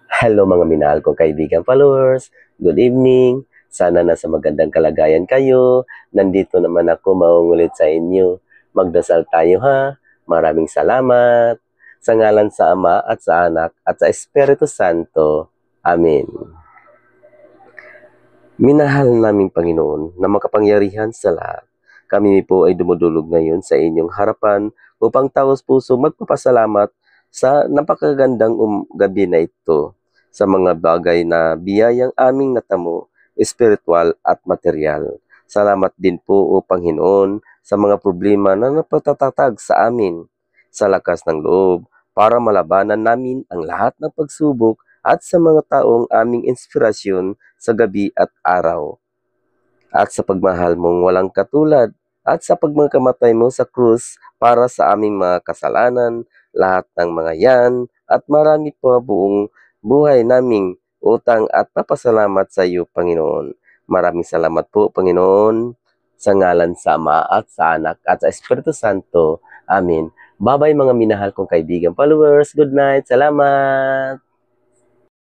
Hello mga minahal kong kaibigan followers. Good evening. Sana nasa magandang kalagayan kayo. Nandito naman ako maungulit sa inyo. Magdasal tayo ha. Maraming salamat. Sa ngalan sa Ama at sa Anak at sa Espiritu Santo. Amen. Minahal naming Panginoon na makapangyarihan sa lahat. Kami po ay dumudulog ngayon sa inyong harapan upang taos puso magpapasalamat sa napakagandang gabi na ito sa mga bagay na biyayang aming natamo, espiritual at material. Salamat din po o Panginoon sa mga problema na napatatatag sa amin sa lakas ng loob para malabanan namin ang lahat ng pagsubok at sa mga taong aming inspirasyon sa gabi at araw. At sa pagmahal mong walang katulad at sa pagmakamatay mo sa krus para sa aming mga kasalanan, lahat ng mga yan at marami pa buong buhay naming utang at papasalamat sa iyo, Panginoon. Maraming salamat po, Panginoon, sa ngalan sa Ama at sa Anak at sa Espiritu Santo. Amen. Bye-bye mga minahal kong kaibigan followers. Good night. Salamat.